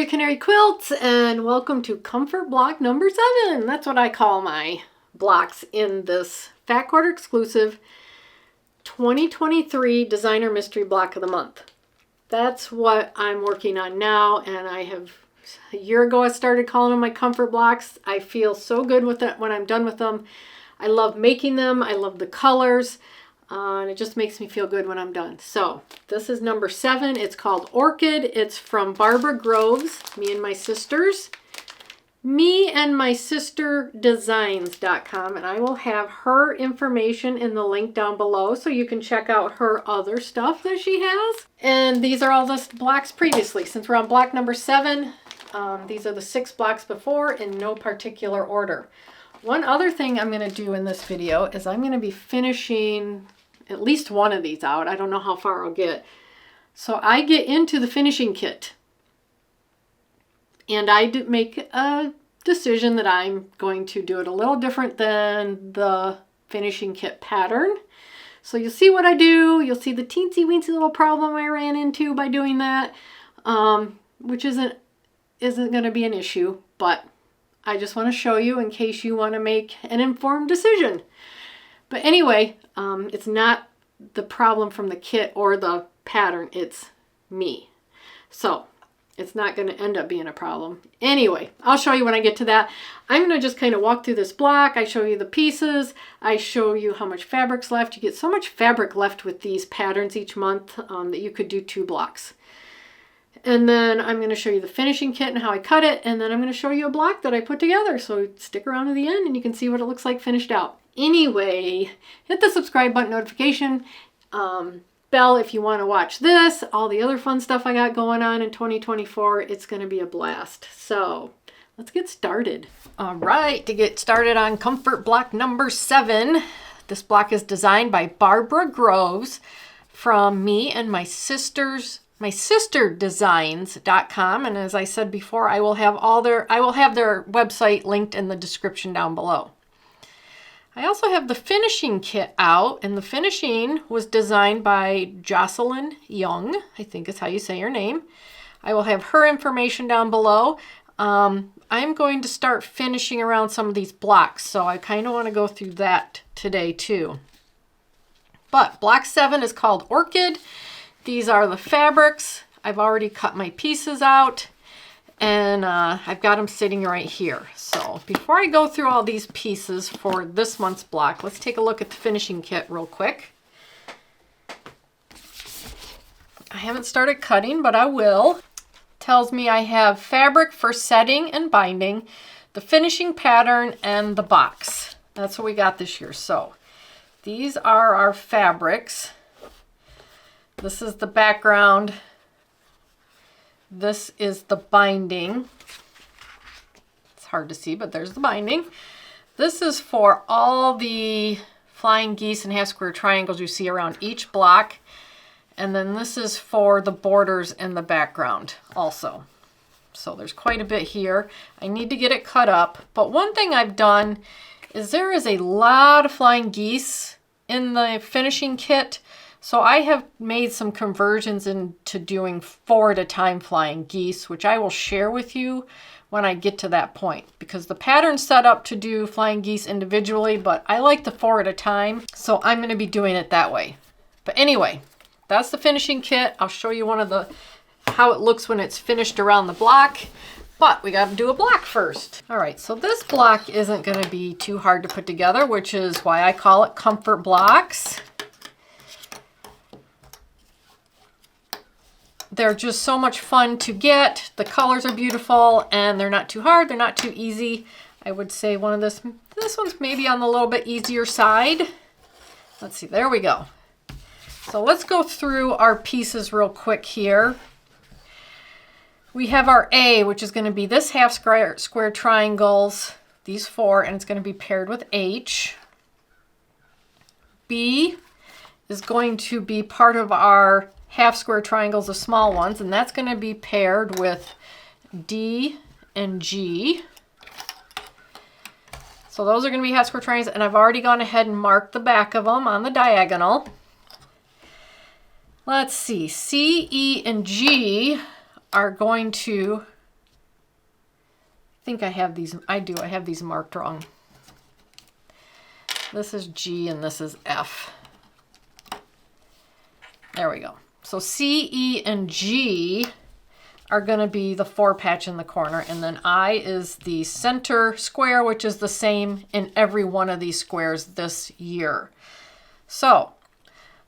Canary Quilts and welcome to comfort block number 7. That's what I call my blocks in this Fat Quarter exclusive 2023 Designer Mystery Block of the Month. That's what I'm working on now, and a year ago I started calling them my comfort blocks. I feel so good with it when I'm done with them. I love making them. I love the colors. And it just makes me feel good when I'm done. So this is number 7. It's called Orchid. It's from Barbara Groves, Me and My Sisters Designs.com, and I will have her information in the link down below so you can check out her other stuff that she has. And these are all the blocks previously. Since we're on block number 7, these are the 6 blocks before in no particular order. One other thing I'm going to do in this video is I'm going to be finishing at least one of these out. I don't know how far I'll get. So I get into the finishing kit. And I make a decision that I'm going to do it a little different than the finishing kit pattern. So you'll see what I do. You'll see the teensy weensy little problem I ran into by doing that, which isn't going to be an issue, but I just want to show you in case you want to make an informed decision. But anyway, it's not the problem from the kit or the pattern, it's me. So it's not going to end up being a problem. Anyway, I'll show you when I get to that. I'm going to just kind of walk through this block. I show you the pieces. I show you how much fabric's left. You get so much fabric left with these patterns each month that you could do 2 blocks. And then I'm going to show you the finishing kit and how I cut it. And then I'm going to show you a block that I put together. So stick around to the end and you can see what it looks like finished out. Anyway, hit the subscribe button, notification bell if you want to watch this. All the other fun stuff I got going on in 2024. It's going to be a blast. So let's get started. All right, to get started on comfort block number 7. This block is designed by Barbara Groves from Me and My Sisters Designs.com, and as I said before, I will have their website linked in the description down below. I also have the finishing kit out, and the finishing was designed by Jocelyn Young, I think is how you say her name. I will have her information down below. I'm going to start finishing around some of these blocks, so I kind of want to go through that today too. But block 7 is called Orchid. These are the fabrics. I've already cut my pieces out, and I've got them sitting right here. So before I go through all these pieces for this month's block, let's take a look at the finishing kit real quick. I haven't started cutting, but I will. It tells me I have fabric for setting and binding, the finishing pattern, and the box. That's what we got this year. So these are our fabrics. This is the background. This is the binding. It's hard to see, but there's the binding. This is for all the flying geese and half square triangles you see around each block. And then this is for the borders in the background also. So there's quite a bit here. I need to get it cut up. But one thing I've done is there is a lot of flying geese in the finishing kit. So I have made some conversions into doing 4 at a time flying geese, which I will share with you when I get to that point, because the pattern's set up to do flying geese individually, but I like the 4 at a time, so I'm going to be doing it that way. But anyway, that's the finishing kit. I'll show you how it looks when it's finished around the block, but we got to do a block first. All right, so this block isn't going to be too hard to put together, which is why I call it comfort blocks. They're just so much fun to get. The colors are beautiful and they're not too hard. They're not too easy. I would say this one's maybe on the little bit easier side. Let's see, there we go. So let's go through our pieces real quick here. We have our A, which is going to be this half square triangles, these 4, and it's going to be paired with H. B is going to be part of our half square triangles, the small ones, and that's going to be paired with D and G. So those are going to be half square triangles, and I've already gone ahead and marked the back of them on the diagonal. Let's see, C, E, and G are going to think I have these, I do, I have these marked wrong. This is G and this is F. There we go. So C, E, and G are going to be the 4-patch in the corner, and then I is the center square, which is the same in every one of these squares this year. So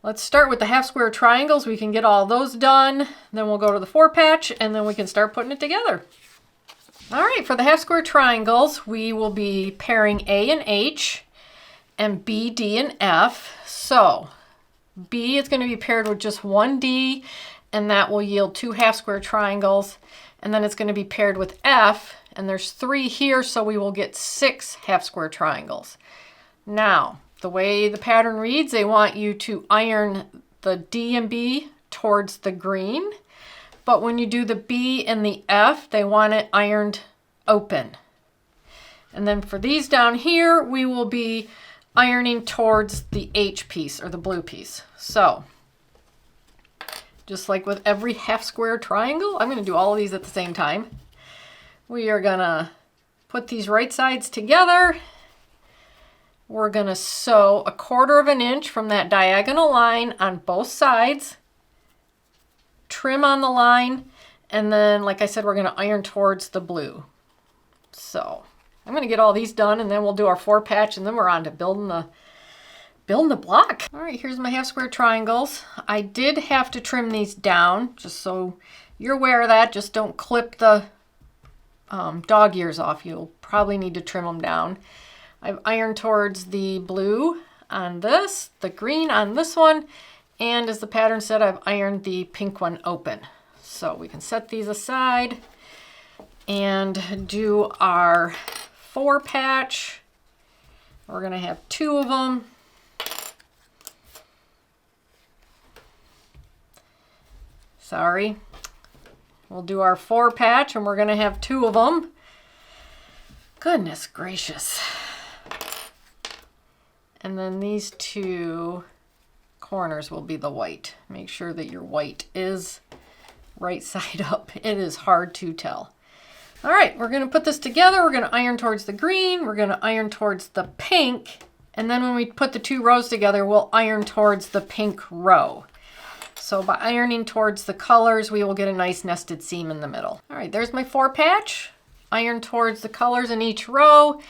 let's start with the half square triangles. We can get all those done. Then we'll go to the 4-patch, and then we can start putting it together. All right, for the half square triangles, we will be pairing A and H and B, D, and F. So B is going to be paired with just one D, and that will yield 2 half square triangles. And then it's going to be paired with F, and there's 3 here, so we will get 6 half square triangles. Now, the way the pattern reads, they want you to iron the D and B towards the green, but when you do the B and the F, they want it ironed open. And then for these down here, we will be ironing towards the H piece, or the blue piece. So just like with every half square triangle, I'm going to do all of these at the same time. We are going to put these right sides together. We're going to sew 1/4 inch from that diagonal line on both sides, trim on the line, and then, like I said, we're going to iron towards the blue. So I'm going to get all these done, and then we'll do our 4-patch, and then we're on to building the block. All right, here's my half square triangles. I did have to trim these down, just so you're aware of that. Just don't clip the dog ears off. You'll probably need to trim them down. I've ironed towards the blue on this, the green on this one, and as the pattern said, I've ironed the pink one open. So we can set these aside and do our 4-patch. We're going to have 2 of them. Sorry. We'll do our 4-patch, and we're going to have 2 of them. Goodness gracious. And then these 2 corners will be the white. Make sure that your white is right side up. It is hard to tell. All right, we're going to put this together. We're going to iron towards the green. We're going to iron towards the pink. And then when we put the 2 rows together, we'll iron towards the pink row. So by ironing towards the colors, we will get a nice nested seam in the middle. All right, there's my 4-patch. Iron towards the colors in each row,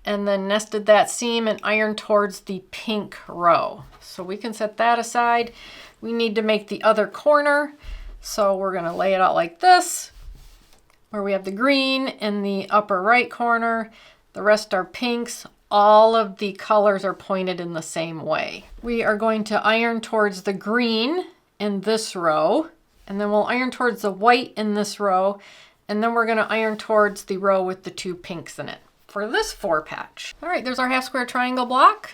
and then nested that seam and iron towards the pink row. So we can set that aside. We need to make the other corner. So we're going to lay it out like this, where we have the green in the upper right corner. The rest are pinks. All of the colors are pointed in the same way. We are going to iron towards the green in this row, and then we'll iron towards the white in this row, and then we're going to iron towards the row with the 2 pinks in it for this 4-patch. All right, there's our half square triangle block.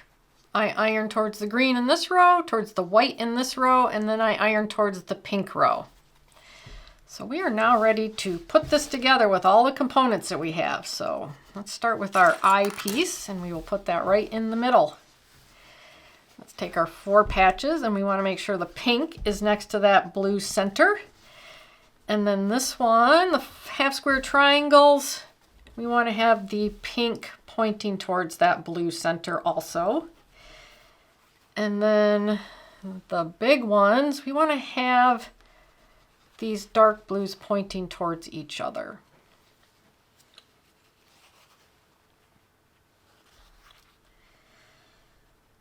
I iron towards the green in this row, towards the white in this row, and then I iron towards the pink row. So we are now ready to put this together with all the components that we have. So let's start with our eye piece, and we will put that right in the middle. Let's take our 4 patches, and we want to make sure the pink is next to that blue center. And then this one, the half square triangles, we want to have the pink pointing towards that blue center also. And then the big ones, we want to have these dark blues pointing towards each other.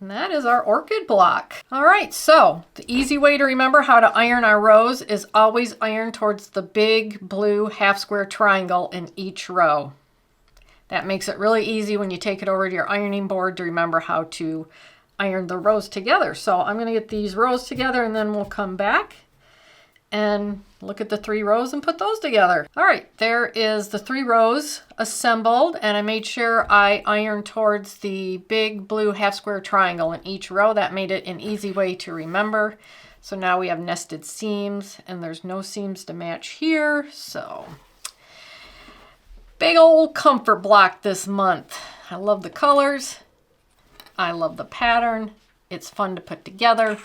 And that is our orchid block. All right, so the easy way to remember how to iron our rows is always iron towards the big blue half square triangle in each row. That makes it really easy when you take it over to your ironing board to remember how to iron the rows together. So I'm going to get these rows together, and then we'll come back and look at the 3 rows and put those together. All right, there is the 3 rows assembled, and I made sure I ironed towards the big blue half square triangle in each row. That made it an easy way to remember. So now we have nested seams, and there's no seams to match here. So big old comfort block this month. I love the colors. I love the pattern. It's fun to put together.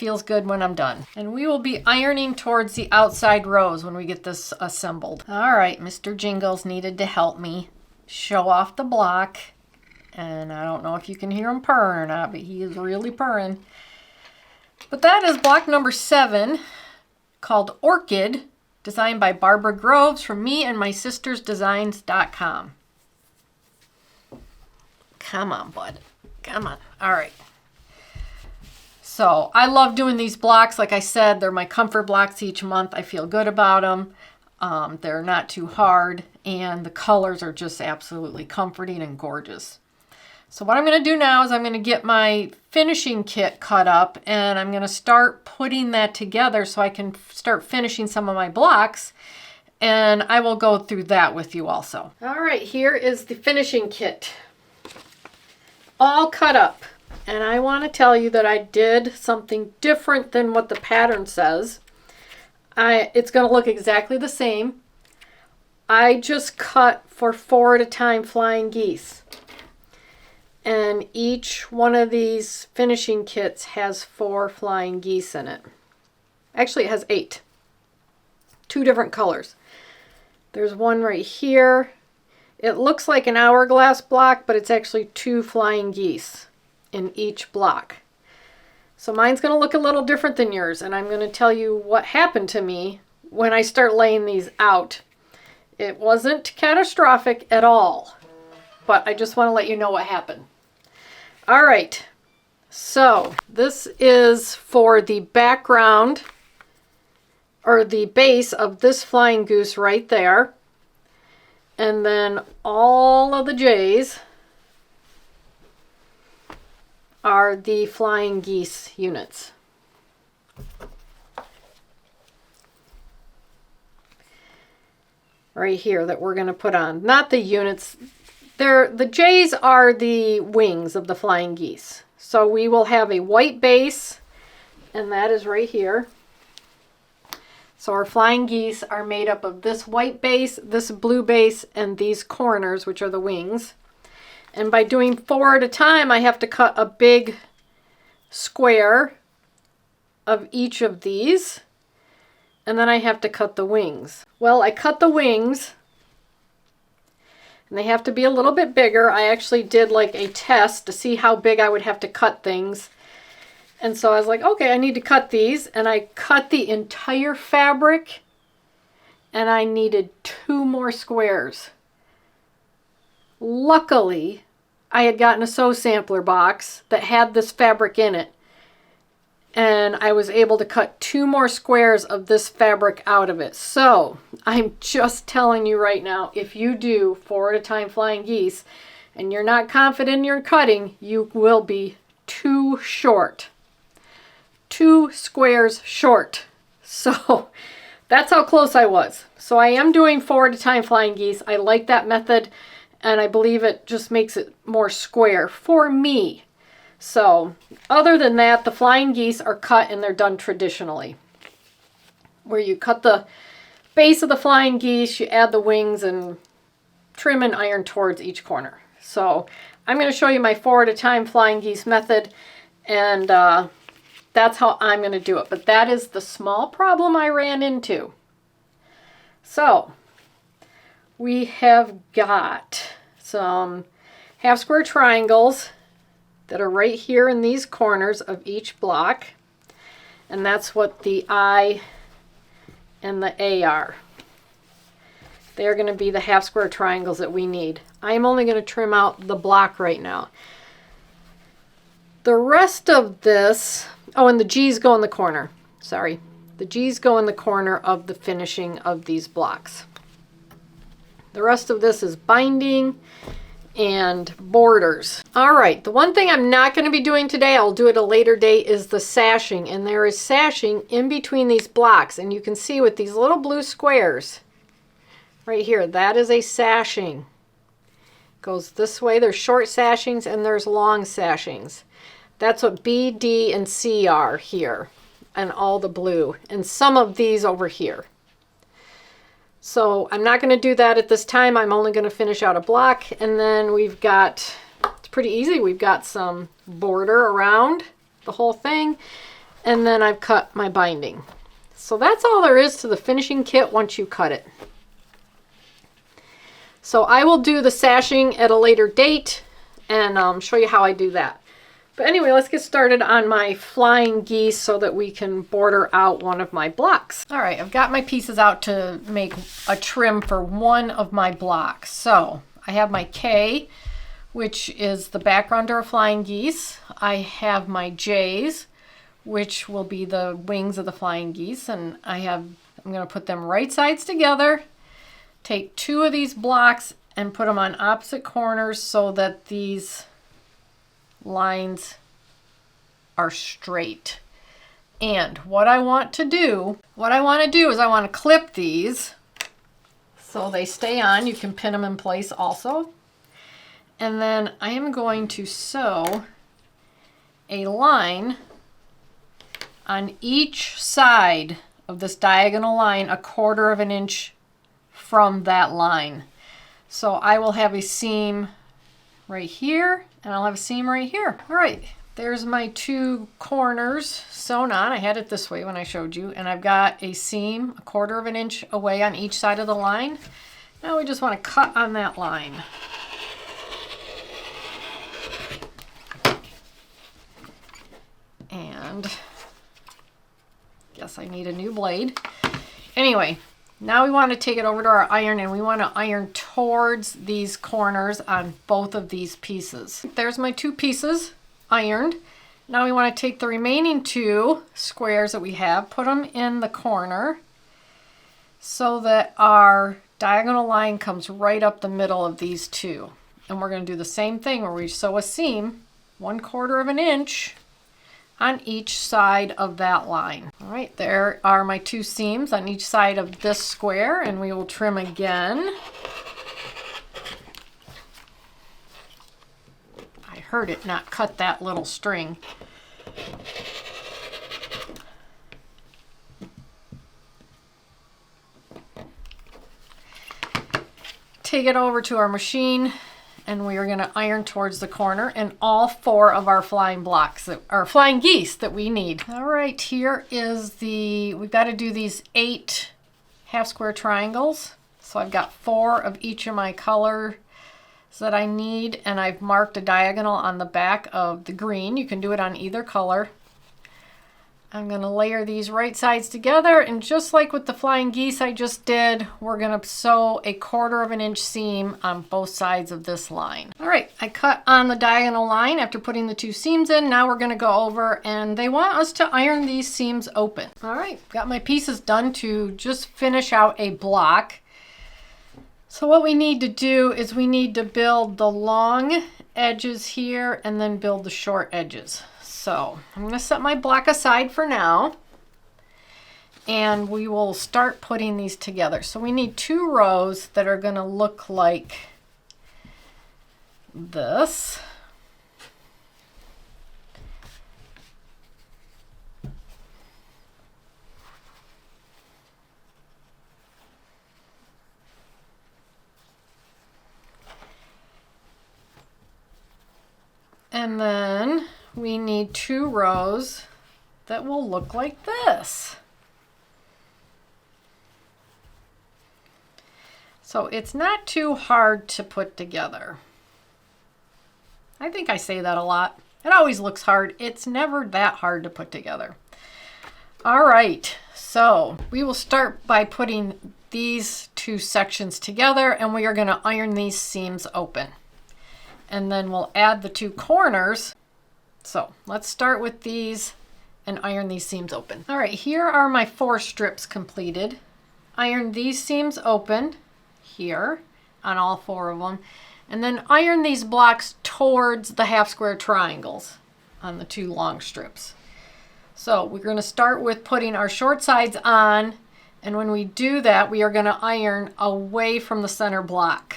feels good when I'm done. And we will be ironing towards the outside rows when we get this assembled. All right, Mr. Jingles needed to help me show off the block. And I don't know if you can hear him purring or not, but he is really purring. But that is block number 7, called Orchid, designed by Barbara Groves from me and my sistersdesigns.com. Come on, bud. Come on. All right. So I love doing these blocks. Like I said, they're my comfort blocks each month. I feel good about them. They're not too hard, and the colors are just absolutely comforting and gorgeous. So what I'm going to do now is I'm going to get my finishing kit cut up, and I'm going to start putting that together so I can start finishing some of my blocks, and I will go through that with you also. All right, here is the finishing kit, all cut up. And I want to tell you that I did something different than what the pattern says. It's going to look exactly the same. I just cut for 4 at a time flying geese. And each one of these finishing kits has 4 flying geese in it. Actually, it has 8. 2 different colors. There's one right here. It looks like an hourglass block, but it's actually 2 flying geese in each block. So mine's going to look a little different than yours, and I'm going to tell you what happened to me when I start laying these out. It wasn't catastrophic at all, but I just want to let you know what happened. All right, so this is for the background or the base of this flying goose right there, and then all of the J's are the flying geese units. Right here that we're going to put on. Not the units. The J's are the wings of the flying geese. So we will have a white base, and that is right here. So our flying geese are made up of this white base, this blue base, and these corners, which are the wings. And by doing 4 at a time, I have to cut a big square of each of these. And then I have to cut the wings. Well, I cut the wings, and they have to be a little bit bigger. I actually did like a test to see how big I would have to cut things. And so I was like, okay, I need to cut these. And I cut the entire fabric, and I needed 2 more squares. Luckily, I had gotten a sew sampler box that had this fabric in it, and I was able to cut 2 more squares of this fabric out of it. So I'm just telling you right now, if you do 4 at a time flying geese and you're not confident in your cutting, you will be too short. 2 squares short. So that's how close I was. So I am doing 4 at a time flying geese. I like that method, and I believe it just makes it more square for me. So other than that, the flying geese are cut and they're done traditionally, where you cut the base of the flying geese, you add the wings, and trim and iron towards each corner. So I'm going to show you my 4 at a time flying geese method, and that's how I'm going to do it. But that is the small problem I ran into. So we have got some half square triangles that are right here in these corners of each block. And that's what the I and the A are. They're going to be the half square triangles that we need. I'm only going to trim out the block right now. The rest of this, oh, and the G's go in the corner. Sorry. The G's go in the corner of the finishing of these blocks. The rest of this is binding and borders. All right, the one thing I'm not going to be doing today, I'll do it a later date, is the sashing. And there is sashing in between these blocks. And you can see with these little blue squares right here, that is a sashing. Goes this way. There's short sashings and there's long sashings. That's what B, D, and C are here, and all the blue, and some of these over here. So I'm not going to do that at this time. I'm only going to finish out a block, and then we've got, it's pretty easy, we've got some border around the whole thing, and then I've cut my binding. So that's all there is to the finishing kit once you cut it. So I will do the sashing at a later date and show you how I do that. But anyway, let's get started on my flying geese so that we can border out one of my blocks. All right, I've got my pieces out to make a trim for one of my blocks. So I have my K, which is the background to our flying geese. I have my J's, which will be the wings of the flying geese, and I'm going to put them right sides together. Take two of these blocks and put them on opposite corners so that these lines are straight. And what I want to do is I want to clip these so they stay on. You can pin them in place also. And then I am going to sew a line on each side of this diagonal line, 1/4 of an inch from that line. So I will have a seam right here, and I'll have a seam right here. All right, there's my two corners sewn on. I had it this way when I showed you, and I've got a seam 1/4 of an inch away on each side of the line. Now we just want to cut on that line. And guess I need a new blade. Anyway, now we want to take it over to our iron, and we want to iron towards these corners on both of these pieces. There's my two pieces ironed. Now we want to take the remaining two squares that we have, put them in the corner so that our diagonal line comes right up the middle of these two. And we're going to do the same thing where we sew a seam 1/4 of an inch on each side of that line. All right, there are my two seams on each side of this square, and we will trim again. I heard it not cut that little string. Take it over to our machine, and we are going to iron towards the corner and all 4 of our flying blocks, our flying geese that we need. All right, here is we've got to do these 8 half square triangles. So I've got 4 of each of my colors that I need, and I've marked a diagonal on the back of the green. You can do it on either color. I'm going to layer these right sides together, and just like with the flying geese I just did, we're going to sew a 1/4 of an inch seam on both sides of this line. All right, I cut on the diagonal line after putting the 2 seams in. Now we're going to go over, and they want us to iron these seams open. All right, got my pieces done to just finish out a block. So what we need to do is we need to build the long edges here and then build the short edges. So I'm going to set my block aside for now, and we will start putting these together. So we need 2 rows that are going to look like this. And then we need 2 rows that will look like this. So it's not too hard to put together. I think I say that a lot. It always looks hard. It's never that hard to put together. All right, so we will start by putting these 2 sections together, and we are going to iron these seams open. And then we'll add the 2 corners. So let's start with these and iron these seams open. All right, here are my 4 strips completed. Iron these seams open here on all 4 of them, and then iron these blocks towards the half square triangles on the 2 long strips. So we're going to start with putting our short sides on, and when we do that, we are going to iron away from the center block.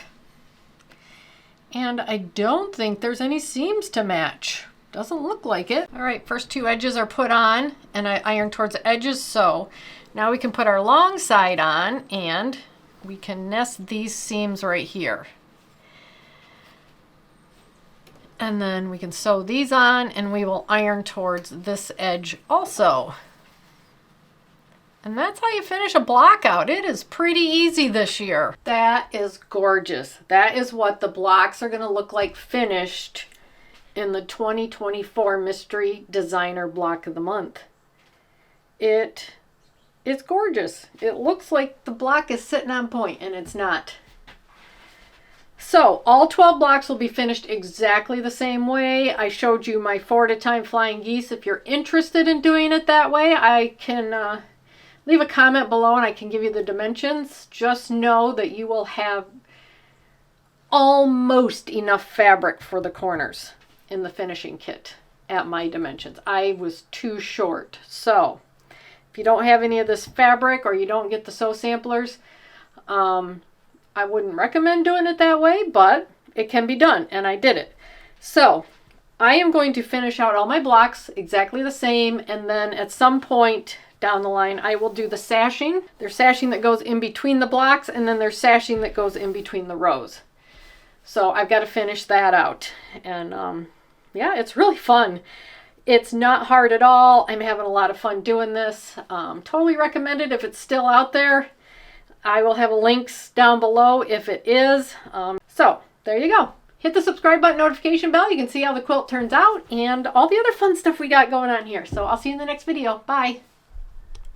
And I don't think there's any seams to match. Doesn't look like it. All right, first 2 edges are put on, and I iron towards the edges. So now we can put our long side on, and we can nest these seams right here. And then we can sew these on and we will iron towards this edge also. And that's how you finish a block out. It is pretty easy this year. That is gorgeous. That is what the blocks are going to look like finished in the 2024 Mystery Designer Block of the Month. It's gorgeous. It looks like the block is sitting on point, and it's not. So all 12 blocks will be finished exactly the same way. I showed you my 4 at a time flying geese. If you're interested in doing it that way, I can leave a comment below and I can give you the dimensions. Just know that you will have almost enough fabric for the corners in the finishing kit at my dimensions. I was too short. So if you don't have any of this fabric or you don't get the sew samplers, I wouldn't recommend doing it that way, but it can be done, and I did it. So I am going to finish out all my blocks exactly the same, and then at some point down the line I will do the sashing. There's sashing that goes in between the blocks, and then there's sashing that goes in between the rows. So I've got to finish that out, and yeah, it's really fun. It's not hard at all. I'm having a lot of fun doing this. Totally recommend it if it's still out there. I will have links down below if it is. So there you go. Hit the subscribe button, notification bell. You can see how the quilt turns out and all the other fun stuff we got going on here. So I'll see you in the next video. Bye.